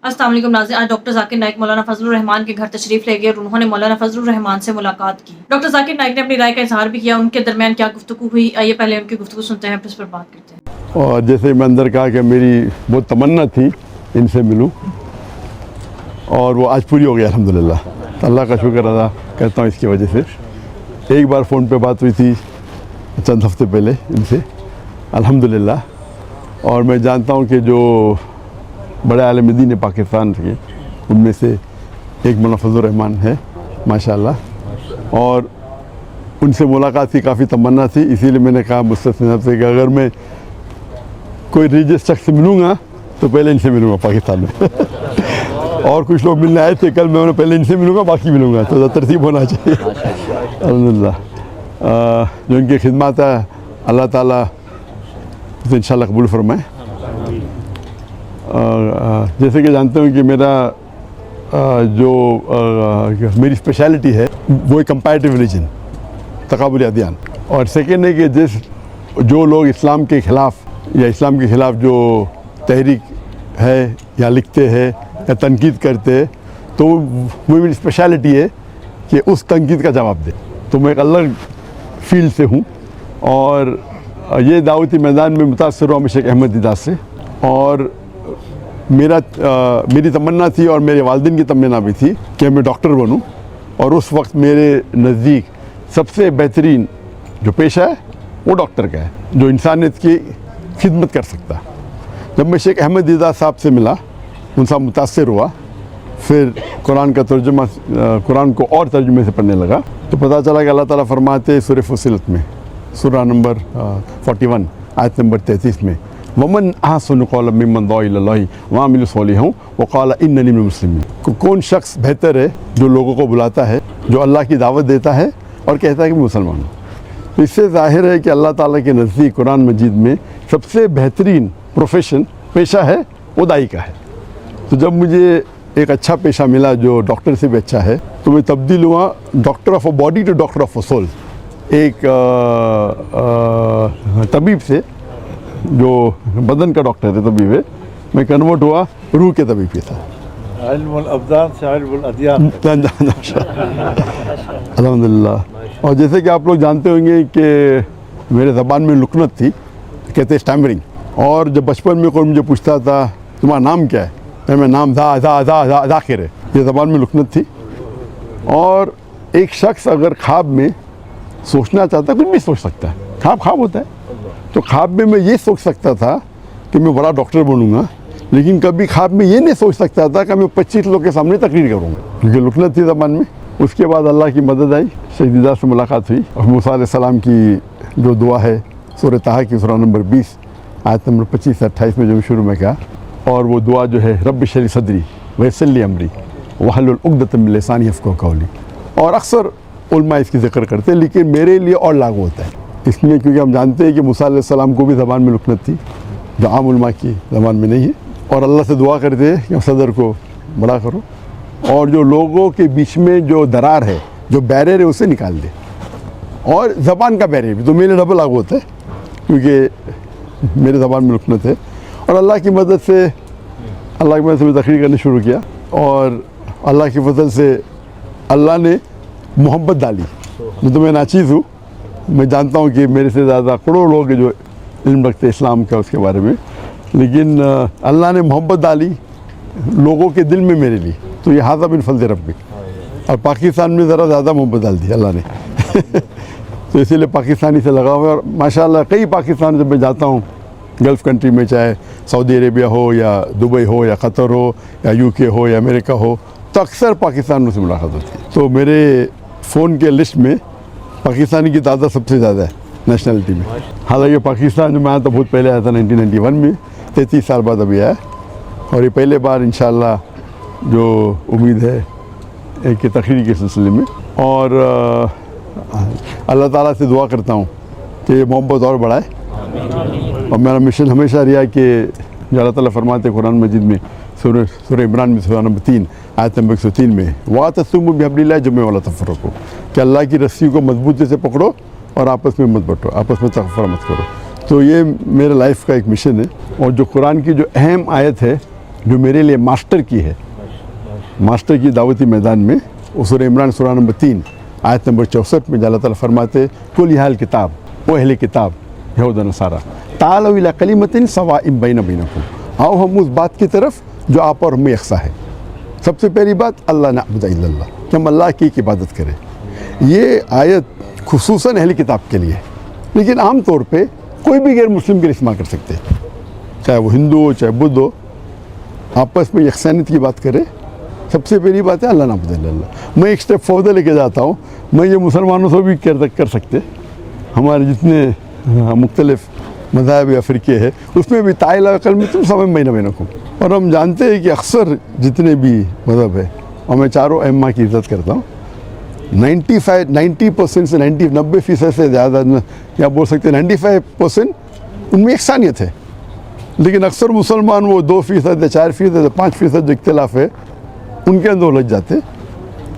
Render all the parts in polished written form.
अस्सलाम वालेकुम नाज़रीन, आज डॉक्टर जाकिर नाइक मौलाना फजलुर रहमान के घर तशरीफ ले गए और उन्होंने मौलाना फजलुर रहमान से मुलाकात की। डॉक्टर जाकिर नाइक ने अपनी राय का इजहार भी किया। उनके दरमियान क्या गुफ्तगू हुई, आइए पहले उनकी गुफ्तगू सुनते हैं, फिर इस पर बात करते हैं। और जैसे मैं अंदर कहा कि मेरी बहुत तमन्ना थी इनसे मिलूं और वो आज पूरी हो गई अल्हम्दुलिल्लाह। अल्लाह का शुक्र अदा करता हूँ इसकी वजह से। एक बार फ़ोन पे बात हुई थी चंद हफ्ते पहले इनसे अल्हम्दुलिल्लाह, और मैं जानता हूँ कि जो बड़े आलिम दीन पाकिस्तान के उनमें से एक मौलाना फजलुर रहमान है माशाअल्लाह, और उनसे मुलाकात की काफ़ी तमन्ना थी। इसीलिए मैंने कहा मुस्तफ़ी साहब से कि अगर मैं कोई रिलीजियस शख्स से मिलूँगा तो पहले इनसे मिलूँगा पाकिस्तान में। और कुछ लोग मिलने आए थे कल, मैं उन्हें पहले इनसे मिलूँगा बाकी मिलूँगा, तो तरतीब होना चाहिए। अल्हम्दुलिल्लाह जो इनकी खिदमत है अल्लाह ताला तो इंशाअल्लाह कबूल फरमाए। जैसे कि जानते हो कि मेरा मेरी स्पेशलिटी है वो है कंपैरेटिव रिलीजन, तकाबुल अदियान। और सेकेंड है कि जो लोग इस्लाम के ख़िलाफ़ या इस्लाम के ख़िलाफ़ जो तहरीक है या लिखते हैं या तनकीद करते हैं, तो वो मेरी स्पेशलिटी है कि उस तनकीद का जवाब दे। तो मैं एक अलग फील्ड से हूँ और ये दावती मैदान में मुतासर हुआ मैं शेख अहमद दीदार से। और मेरी तमन्ना थी और मेरे वालिदैन की तमन्ना भी थी कि मैं डॉक्टर बनूं, और उस वक्त मेरे नज़दीक सबसे बेहतरीन जो पेशा है वो डॉक्टर का है, जो इंसानियत की खिदमत कर सकता है। जब मैं शेख अहमद दीदार साहब से मिला, उनसे मुतासर हुआ, फिर कुरान का तर्जुमा कुरान को और तर्जुमे से पढ़ने लगा, तो पता चला कि अल्लाह ताला फरमाते सूरह फुसिलत में सूरह नंबर 41 आयत नंबर 33 में, वमन अहसनु क़ौलन मिम्मन दुआ इलल्लाहि व अमिला सालिहान व क़ाला इन्ननी मिनल मुस्लिमीन। कौन शख्स बेहतर है जो लोगों को बुलाता है, जो अल्लाह की दावत देता है और कहता है कि मैं मुसलमान हूँ। तो इससे ज़ाहिर है कि अल्लाह ताला के नज़दीक कुरान मजीद में सबसे बेहतरीन प्रोफेशन पेशा है वो दाई का है। तो जब मुझे एक अच्छा पेशा मिला जो डॉक्टर से भी अच्छा है, तो मैं तब्दील हुआ doctor of a body to doctor of a soul. एक तबीब से जो बदन का डॉक्टर है तबीब है, मैं कन्वर्ट हुआ रूह के तबीब के साथ। इल्मुल अब्दान से इल्मुल अदियान। अल्हम्दुलिल्लाह। और जैसे कि आप लोग जानते होंगे कि मेरे ज़बान में लुकनत थी, कहते स्टैमरिंग। और जब बचपन में कोई मुझे पूछता था तुम्हारा नाम क्या है, तो मैं नाम ज़ाकिर है, ये ज़बान में लुकनत थी। और एक शख्स अगर ख्वाब में सोचना चाहता है, कुछ भी सोच सकता है, ख्वाब होता है। तो ख्वाब में मैं ये सोच सकता था कि मैं बड़ा डॉक्टर बनूंगा, लेकिन कभी ख्वाब में ये नहीं सोच सकता था कि मैं 25 लोग के सामने तकरीर करूंगा, क्योंकि लुकनत थी ज़बान में। उसके बाद अल्लाह की मदद आई, शेख दीदार से मुलाकात हुई, और मूसा अलैहिस्सलाम की जो दुआ है सूरह ताहा की सूरह नंबर 20 आयत नंबर 25 से 28 में जो शुरू में कहा, और वो दुआ जो है रब्बि इश्रह ली सदरी वयस्सिर ली अमरी वहलुल उक़दतम मिन लिसानी यफ़क़हू क़ौली। और अक्सर उलमा इसकी ज़िक्र करते हैं, लेकिन मेरे लिए और लागू होता है इसमें, क्योंकि हम जानते हैं कि मूसा अलैहिस्सलाम को भी ज़बान में लुकनत थी जो आम उलमा की ज़बान में नहीं है। और अल्लाह से दुआ करते हैं कि सदर को बड़ा करो, और जो लोगों के बीच में जो दरार है, जो बैरियर है, उसे निकाल दे। और ज़बान का बैरियर भी तो मेरे डबल लागू होता है, क्योंकि मेरे ज़बान में लुकनत है। और अल्लाह की मदद से मैं तकरीर करना शुरू किया, और अल्लाह की फजल से अल्लाह ने मोहब्बत डाली। मैं तो मैं नाचीज़ हूँ, मैं जानता हूँ कि मेरे से ज़्यादा करोड़ों लोग जो इल्म रखते इस्लाम का उसके बारे में, लेकिन अल्लाह ने मोहब्बत डाली लोगों के दिल में मेरे लिए। तो ये हाज़ा बिन फज़ल रब्बिक। और पाकिस्तान में ज़रा ज़्यादा मोहब्बत डाल दी अल्लाह ने। तो इसीलिए पाकिस्तानी से लगा हुआ है। और माशाअल्लाह कई पाकिस्तान जब मैं जाता हूँ गल्फ़ कंट्री में, चाहे सऊदी अरेबिया हो या दुबई हो या क़तर हो या UK हो या अमेरिका हो, तो अक्सर पाकिस्तान से मुलाकात होती है। तो मेरे फ़ोन के लिस्ट में पाकिस्तानी की तादाद सबसे ज़्यादा है नेशनलिटी में। हालांकि पाकिस्तान जो मैं आया था बहुत पहले आया था 1991 में, 33 साल बाद अभी आया, और ये पहले बार इंशाअल्लाह जो उम्मीद है एक तकरीर के सिलसिले में। और अल्लाह ताला से दुआ करता हूँ कि ये मोहब्बत और बढ़ाए। और मेरा मिशन हमेशा रहा कि जो अल्लाह ताला फरमाते कुरान मजीद में सूरह इमरान में सूरह नंबर 3 आयत नंबर 103 में, वातसिमू बिहब्लिल्लाह जमीअन वला तफ़र्रक़ू, कि अल्लाह की रस्सी को मजबूती से पकड़ो और आपस में मत बंटो, आपस में तफ़र्रक़ मत करो। तो ये मेरे लाइफ का एक मिशन है। और जो कुरान की जो अहम आयत है जो मेरे लिए मास्टर की है, मास्टर की दावती मैदान में सूरह इमरान सूरह नंबर 3 आयत नंबर 64 में अल्लाह ताला फरमाते कुल याल किताब ओ अहले किताब यहूद व नसारा तालू इला कलिमतिन सवाइम बैना बैनकुम, आओ हम उस बात की तरफ जो आप और हमें यकसा है। सबसे पहली बात अल्लाह नअबुद इल्लल्लाह, कि हम अल्लाह की इबादत करें। ये आयत खुसूसन अहले किताब के लिए, लेकिन आम तौर पे कोई भी गैर मुस्लिम के लिए इस्तेमाल कर सकते हैं, चाहे वो हिंदू हो चाहे बुद्ध हो, आपस में यकसानियत की बात करें। सबसे पहली बात है अल्लाह नअबुद इल्लल्लाह। मैं एक स्टेप फॉर्दर लेके जाता हूँ, मैं ये मुसलमानों से भी कर सकते, हमारे जितने मुख्तलिफ मज़हब या फ़िरके हैं उसमें भी ताइला कल में तुम समय महीना महीना को। और हम जानते हैं कि अक्सर जितने भी मज़हब है, और मैं चारों अइम्मा की इज़्ज़त करता हूँ, 90% से 90% से ज़्यादा या बोल सकते हैं 95% उनमें यकसानियत है। लेकिन अक्सर मुसलमान वो 2% या 4% या 5% जो इख्तिलाफ है उनके अंदर उलझ जाते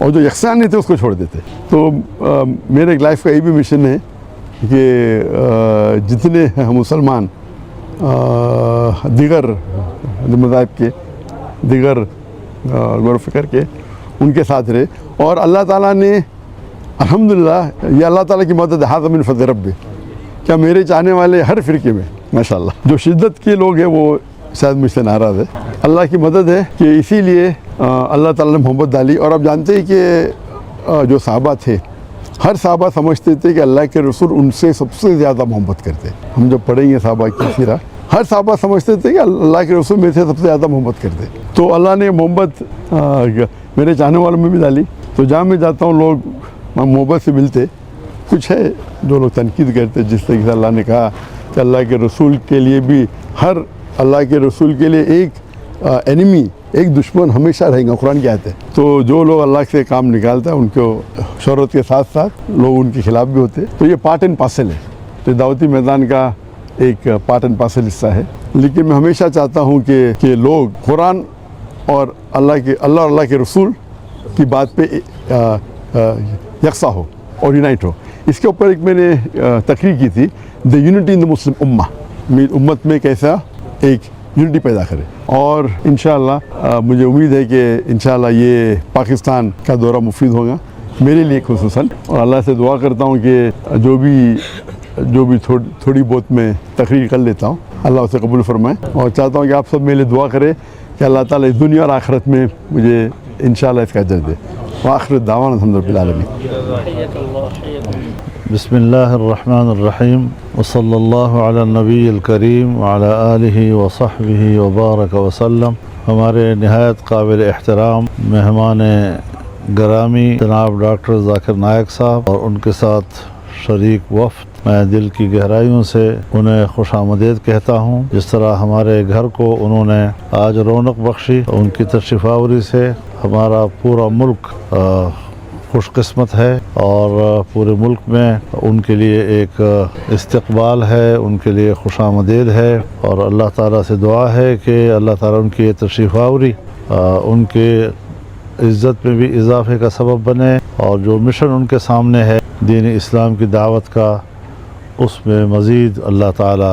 और जो यकसानियत है उसको छोड़ देते। तो मेरे लाइफ का ये भी मिशन है कि जितने मुसलमान दीगर मज़ाहिब के दीगर गौर फ़िक्र के उनके साथ रहे। और अल्लाह ताला ने अल्हम्दुलिल्लाह ये अल्लाह ताला की मदद हाज़ा मिन फ़ज़ल रब्बी, क्या मेरे चाहने वाले हर फ़िरके में माशाअल्लाह जो शिद्दत के लोग हैं वो शायद मुझसे नाराज़ है। अल्लाह की मदद है कि इसीलिए अल्लाह ताला ने मोहब्बत डाली। और आप जानते हैं कि जो सहाबा थे, हर सहाबा समझते थे कि अल्लाह के रसूल उनसे सबसे ज़्यादा मोहब्बत करते। हम जब पढ़ेंगे सहाबा की सीरा, हर सहाबा समझते थे कि अल्लाह के रसूल मेरे से सबसे ज़्यादा मोहब्बत करते। तो अल्लाह ने मोहब्बत मेरे चाहने वालों में भी डाली। तो जहाँ मैं जाता हूँ लोग मोहब्बत से मिलते। कुछ है जो लोग तनकीद करते, जिस तरीके से अल्लाह ने कहा कि अल्लाह के रसूल के लिए भी हर अल्लाह के रसूल के लिए एक एनिमी, एक दुश्मन हमेशा रहेगा, कुरान की आयत है। तो जो लोग अल्लाह से काम निकालता है उनको शोहरत के साथ साथ लोग उनके खिलाफ भी होते। तो ये पार्ट एंड पार्सल है, तो दावती मैदान का एक पार्ट एंड पार्सल हिस्सा है। लेकिन मैं हमेशा चाहता हूँ कि लोग कुरान और अल्लाह के रसूल की बात पे यकसा हो और यूनाइट हो। इसके ऊपर एक मैंने तकरीर की थी, the unity in the Muslim उम्मा, उम्मत में कैसा एक यूनिटी पैदा करे। और इंशाअल्लाह मुझे उम्मीद है कि इंशाअल्लाह ये पाकिस्तान का दौरा मुफीद होगा मेरे लिए खुसूसन। और अल्लाह से दुआ करता हूँ कि जो भी थोड़ी बहुत मैं तकरीर कर लेता हूँ अल्लाह उसे कबूल फरमाए। और चाहता हूँ कि आप सब मेरे लिए दुआ करें कि अल्लाह ताला इस दुनिया और आखिरत में मुझे इंशाअल्लाह इसका अजर दे। आखिर दावाना अल्हम्दुलिल्लाह आलमीन। बिस्मिल्लाहिर्रहमानिर्रहीम व सल्लल्लाहु अला नबील करीम व अला आलिहि व सहबिहि व बारक व सल्लम। हमारे नहायत काबिल एहतराम मेहमान गरामी जनाब डॉक्टर ज़ाकिर नायक साहब और उनके साथ शरीक वफ़द, मैं दिल की गहराइयों से उन्हें खुशामदीद कहता हूँ। जिस तरह हमारे घर को उन्होंने आज रौनक बख्शी, उनकी तशरीफ़ आवरी से हमारा पूरा मुल्क खुशकिस्मत है और पूरे मुल्क में उनके लिए एक इस्तकबाल है, उनके लिए खुशामदीद है। और अल्लाह ताला से दुआ है कि अल्लाह ताला उनकी ये तशरीफ़ आवरी उनके इज़्ज़त में भी इजाफे का सबब बने और जो मिशन उनके सामने है दीन इस्लाम की दावत का, उसमें मज़ीद अल्लाह ताला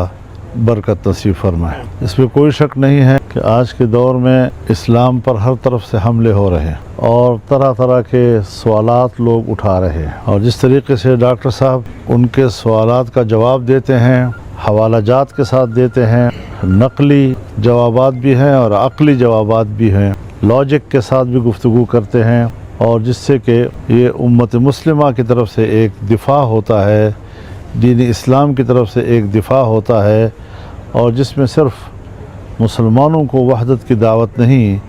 बरकत नसीब फरमाए। इसमें कोई शक नहीं है कि आज के दौर में इस्लाम पर हर तरफ से हमले हो रहे हैं और तरह तरह के सवालात लोग उठा रहे हैं। और जिस तरीके से डॉक्टर साहब उनके सवालात का जवाब देते हैं, हवाला जात के साथ देते हैं, नकली जवाबात भी हैं और अक़ली जवाबात भी हैं, लॉजिक के साथ भी गुफ्तगू करते हैं, और जिससे कि ये उम्मत मुस्लिमा की तरफ से एक दिफा होता है, दीन इस्लाम की तरफ से एक दिफा होता है, और जिसमें सिर्फ़ मुसलमानों को वहदत की दावत नहीं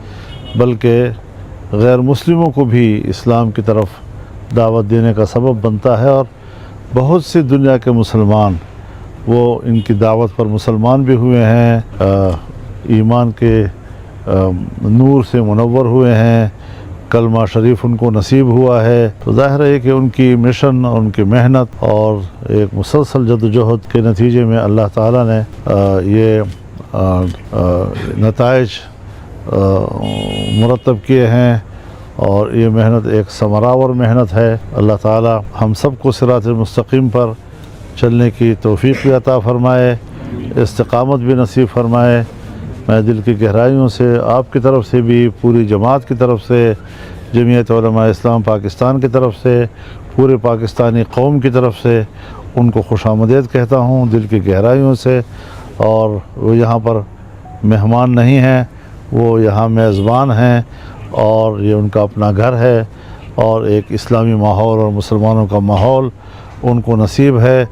बल्कि गैर मुस्लिमों को भी इस्लाम की तरफ दावत देने का सबब बनता है। और बहुत सी दुनिया के मुसलमान वो इनकी दावत पर मुसलमान भी हुए हैं, ईमान के नूर से मुनव्वर हुए हैं, कलमा शरीफ उनको नसीब हुआ है। तो ज़ाहिर है कि उनकी मिशन और उनकी मेहनत और एक मुसलसल जद्दोजहद के नतीजे में अल्लाह ताला ने ये नताइज मुरतब किए हैं और ये मेहनत एक समरावर मेहनत है। अल्लाह ताला हम सब को सिरात मुस्तकीम पर चलने की तौफीक भी अता फ़रमाए, इस्तिकामत भी नसीब फरमाए, میں دل کی گہرائیوں سے آپ کی طرف سے بھی، پوری جماعت کی طرف سے، جمعیت علماء اسلام پاکستان کی طرف سے، پورے پاکستانی قوم کی طرف سے ان کو خوش آمدید کہتا ہوں دل کی گہرائیوں سے۔ اور وہ یہاں پر مہمان نہیں ہیں، وہ یہاں میزبان ہیں، اور یہ ان کا اپنا گھر ہے، اور ایک اسلامی ماحول اور مسلمانوں کا ماحول ان کو نصیب ہے،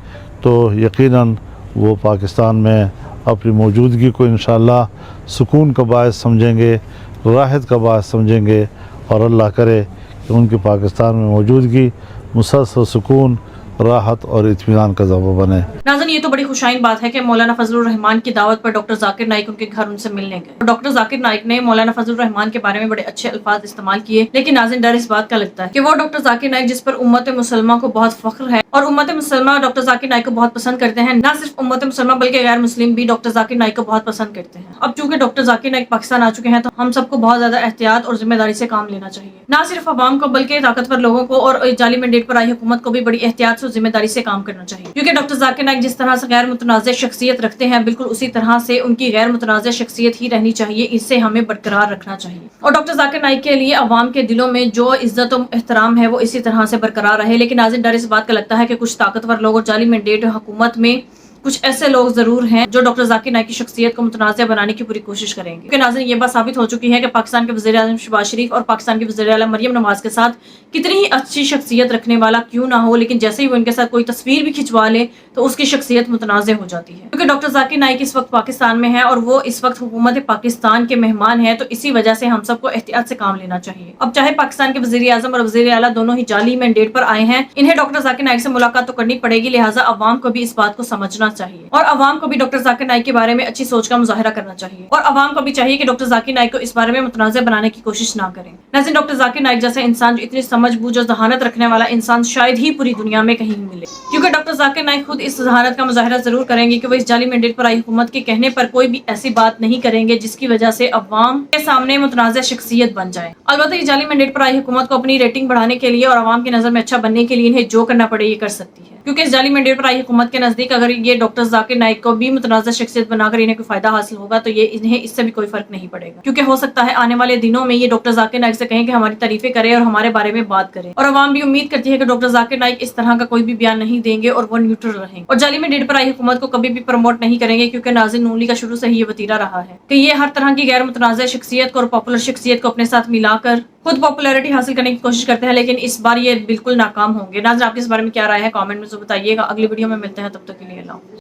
تو یقیناً وہ پاکستان میں اپنی موجودگی کو انشاءاللہ سکون کا باعث سمجھیں گے، راحت کا باعث سمجھیں گے، اور اللہ کرے کہ ان کی پاکستان میں موجودگی مسلسل سکون، راحت اور اطمینان کا ذریعہ بنے۔ ناظرین، یہ تو بڑی خوشائن بات ہے کہ مولانا فضل الرحمان کی دعوت پر ڈاکٹر ذاکر نائک ان کے گھر ان سے ملنے گئے۔ ڈاکٹر ذاکر نائک نے مولانا فضل الرحمان کے بارے میں بڑے اچھے الفاظ استعمال کیے، لیکن ناظرین ڈر اس بات کا لگتا ہے کہ وہ ڈاکٹر ذاکر نائک جس پر امت مسلمہ کو بہت فخر ہے، اور امت مسلمہ ڈاکٹر ذاکر نائک کو بہت پسند کرتے ہیں، نہ صرف امت مسلمہ بلکہ غیر مسلم بھی ڈاکٹر ذاکر نائک کو بہت پسند کرتے ہیں۔ اب چونکہ ڈاکٹر ذاکر نائک پاکستان آ چکے ہیں تو ہم سب کو بہت زیادہ احتیاط اور ذمہ داری سے کام لینا چاہیے، نہ صرف عوام کو بلکہ طاقتور لوگوں کو اور جعلی مینڈیٹ پر آئی حکومت کو بھی بڑی احتیاط سے ذمہ داری سے کام کرنا چاہیے، کیونکہ ڈاکٹر ذاکر نائک جس طرح سے غیر متنازع شخصیت رکھتے ہیں بالکل اسی طرح سے ان کی غیر متنازع شخصیت ہی رہنی چاہیے، اس سے ہمیں برقرار رکھنا چاہیے، اور ڈاکٹر ذاکر نائک کے لیے عوام کے دلوں میں جو عزت و احترام ہے وہ اسی طرح سے برقرار رہے۔ لیکن ناظرین ڈر اس بات کا لگتا ہے کہ کچھ طاقتور لوگ اور جعلی مینڈیٹ حکومت میں کچھ ایسے لوگ ضرور ہیں جو ڈاکٹر ذاکر نائک کی شخصیت کو متنازع بنانے کی پوری کوشش کریں گے، کیونکہ ناظرین یہ بات ثابت ہو چکی ہے کہ پاکستان کے وزیر اعظم شہباز شریف اور پاکستان کی وزیر اعلیٰ مریم نواز کے ساتھ کتنی ہی اچھی شخصیت رکھنے والا کیوں نہ ہو، لیکن جیسے ہی وہ ان کے ساتھ کوئی تصویر بھی کھنچوا لے تو اس کی شخصیت متنازع ہو جاتی ہے، کیونکہ ڈاکٹر ذاکر نائک اس وقت پاکستان میں ہے اور وہ اس وقت حکومت پاکستان کے مہمان ہیں، تو اسی وجہ سے ہم سب کو احتیاط سے کام لینا چاہیے۔ اب چاہے پاکستان کے وزیر اعظم اور وزیر اعلیٰ دونوں ہی جعلی مینڈیٹ پر آئے ہیں، انہیں ڈاکٹر ذاکر نائک سے ملاقات تو کرنی پڑے گی، لہٰذا عوام کو بھی اس بات کو سمجھنا چاہیے، اور عوام کو بھی ڈاکٹر ذاکر نائک کے بارے میں اچھی سوچ کا مظاہرہ کرنا چاہیے، اور عوام کو بھی چاہیے کہ ڈاکٹر ذاکر نائک کو اس بارے میں متنازع بنانے کی کوشش نہ کریں۔ ناظرین ڈاکٹر ذاکر نائک جیسے انسان جو اتنی سمجھ بوجھ اور ذہانت رکھنے والا انسان شاید ہی پوری دنیا میں کہیں ملے، کیونکہ ڈاکٹر ذاکر نائک خود اس ذہانت کا مظاہرہ ضرور کریں گے کہ وہ اس جعلی مینڈیٹ پر آئی حکومت کے کہنے پر کوئی بھی ایسی بات نہیں کریں گے جس کی وجہ سے عوام کے سامنے متنازع شخصیت بن جائے۔ البتہ یہ جعلی مینڈیٹ پر آئی حکومت کو اپنی ریٹنگ بڑھانے کے لیے اور عوام کی نظر میں اچھا بننے کے لیے انہیں جو کرنا پڑے یہ کر سکتی ہے، کیونکہ اس جعلی مینڈیٹ پر آئی حکومت کے نزدیک اگر یہ ڈاکٹر ذاکر نائک کو بھی متنازع شخصیت بنا کر انہیں کوئی فائدہ حاصل ہوگا تو یہ انہیں اس سے بھی کوئی فرق نہیں پڑے گا، کیونکہ ہو سکتا ہے آنے والے دنوں میں یہ ڈاکٹر ذاکر نائک سے کہیں کہ ہماری تعریفیں کرے اور ہمارے بارے میں بات کرے، اور عوام بھی امید کرتی ہے کہ ڈاکٹر ذاکر نائک اس طرح کا کوئی بھی بیان نہیں دیں گے اور وہ نیوٹرل رہیں گے، اور جعلی مینڈیٹ پر آئی حکومت کو کبھی بھی پروموٹ نہیں کریں گے، کیونکہ ناظرین نون لیگ کا شروع سے ہی یہ وتیرہ رہا ہے کہ یہ ہر طرح کی غیر متنازع شخصیت کو اور پاپولر شخصیت کو اپنے ساتھ ملا کر خود پاپولیرٹی حاصل کرنے کی کوشش کرتے ہیں، لیکن اس بار یہ بالکل ناکام ہوں گے۔ ناظرین آپ کی اس بارے میں کیا رائے ہے کامنٹ میں ضرور بتائیے گا۔ اگلی ویڈیو میں ملتے ہیں، تب تک کے لیے اللہ حافظ۔